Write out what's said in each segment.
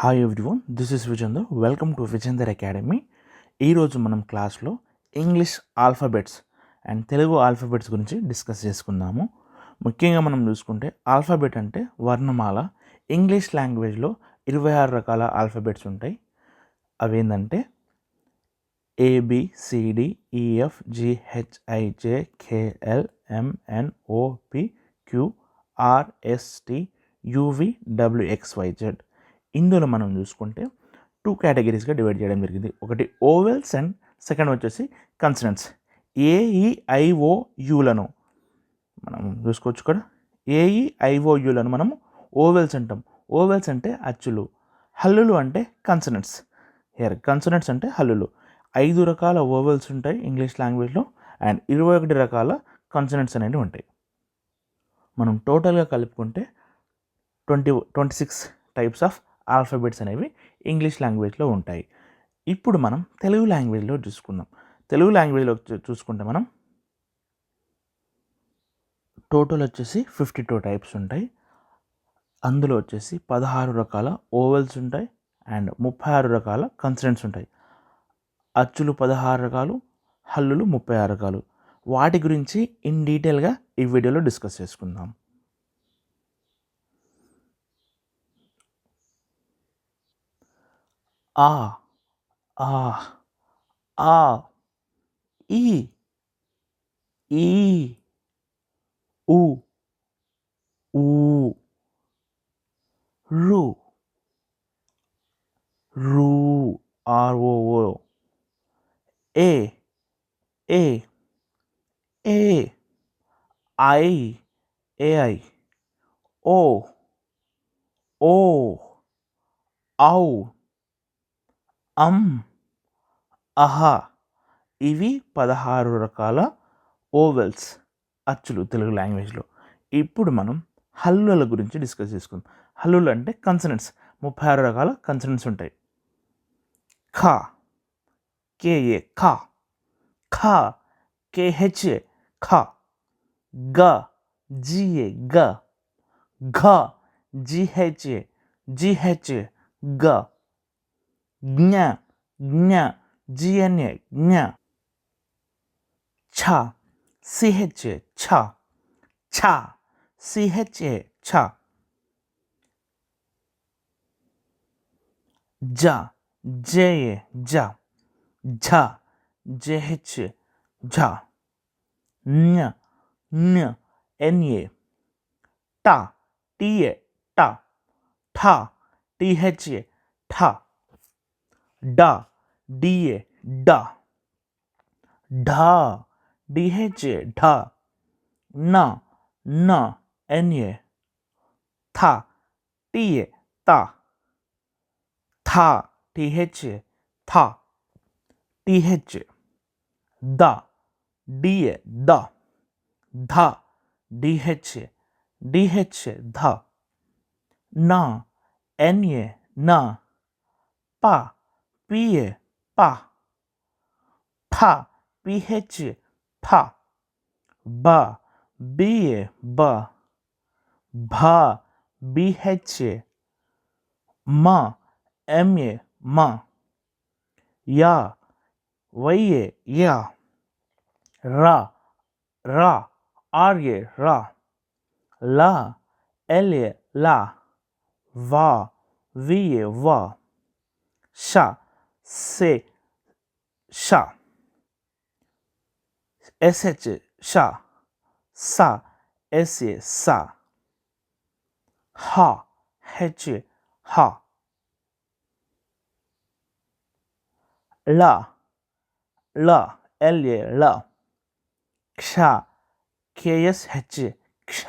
Hi everyone, this is Vijender. Welcome to Vijender academy. ఈరోజు మనం క్లాస్లో English alphabets and Telugu alphabets గురించి డిస్కస్ చేసుకుందాము. ముఖ్యంగా మనం చూసుకుంటే ఆల్ఫాబెట్ అంటే వర్ణమాల. ఇంగ్లీష్ లాంగ్వేజ్లో 26 రకాల ఆల్ఫాబెట్స్ ఉంటాయి. అవేంటంటే ABCDEFGHIJKLMNOPQRSTUVWXYZ. ఇందులో మనం చూసుకుంటే 2 కేటగిరీస్గా డివైడ్ చేయడం జరిగింది. ఒకటి ఓవెల్స్ అండ్ సెకండ్ వచ్చేసి కన్సనెంట్స్. AEIOUలను మనం చూసుకోవచ్చు. ఇక్కడ AEIOUలను మనం ఓవెల్స్ అంటాం. ఓవెల్స్ అంటే అచ్చులు, హల్లులు అంటే కన్సనెంట్స్. కన్సనెంట్స్ అంటే హల్లులు. 5 రకాల ఓవెల్స్ ఉంటాయి ఇంగ్లీష్ లాంగ్వేజ్లో అండ్ 21 రకాల కన్సనెంట్స్ అనేవి ఉంటాయి. మనం టోటల్గా కలుపుకుంటే 26 టైప్స్ ఆఫ్ ఆల్ఫాబెట్స్ అనేవి ఇంగ్లీష్ లాంగ్వేజ్లో ఉంటాయి. ఇప్పుడు మనం తెలుగు లాంగ్వేజ్లో చూసుకుందాం. తెలుగు లాంగ్వేజ్లో చూసుకుంటే మనం టోటల్ వచ్చేసి 52 టైప్స్ ఉంటాయి. అందులో వచ్చేసి 16 రకాల ఓవెల్స్ ఉంటాయి అండ్ 36 రకాల కన్సనెంట్స్ ఉంటాయి. అచ్చులు 16 రకాలు, హల్లులు 36 రకాలు. వాటి గురించి ఇన్ డీటెయిల్గా ఈ వీడియోలో డిస్కస్ చేసుకుందాం. ఆ ఆ ఆ ఈ ఈ ఉ ఊ రు రు ROO A A A I AI ఓ ఓ ఔ అహ. ఇవి 16 రకాల ఓవెల్స్ అచ్చులు తెలుగు లాంగ్వేజ్లో. ఇప్పుడు మనం హల్లుల గురించి డిస్కస్ చేసుకుందాం. హల్లులు అంటే కన్సనెంట్స్. 36 రకాల కన్సనెంట్స్ ఉంటాయి. ఖ KA ఖ, ఖ KHA ఖ, గ GA గ, ఘ GHA GHA గ, జ్ఞ జ్ఞ GNA జ్ఞ, ఛ CHA ఛ, ఛ CHA ఛ, జ JA జ, ఝ JH ఝ, ఞ ఞ NA, ట TA ట, ఠ THA ఠ, డ DA డ, ఢ DHA ఢ, న న NA, థ TA త, థ THA the, TH, the DA the, the DHA DHA ధ, న NA న, ప PA ప, ఫ PHA ఫ, బ BA బ, భ BHA మ MA మ, య YA య, ర ర RA ర, ల LA ల, వ VA వ, ష సే ష, SH ష, స SA స, హ HA హ, ల ల LA ల, క్ష KSHA క్ష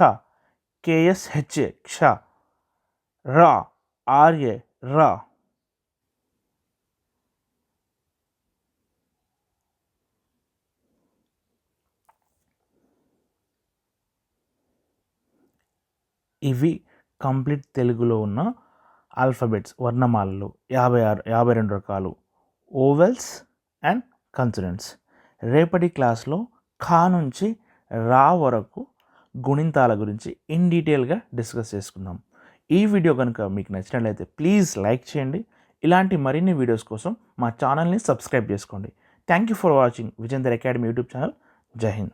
KSHA క్ష, ర RA ర. ఇవి కంప్లీట్ తెలుగులో ఉన్న ఆల్ఫాబెట్స్, వర్ణమాలలు 52 రకాలు ఓవెల్స్ అండ్ కన్సనెంట్స్. రేపటి క్లాస్లో ఖా నుంచి రా వరకు గుణింతాల గురించి ఇన్ డీటెయిల్గా డిస్కస్ చేసుకుందాం. ఈ వీడియో కనుక మీకు నచ్చినట్లయితే ప్లీజ్ లైక్ చేయండి. ఇలాంటి మరిన్ని వీడియోస్ కోసం మా ఛానల్ని సబ్స్క్రైబ్ చేసుకోండి. Thank you for watching Vijender academy YouTube channel. జై హింద్.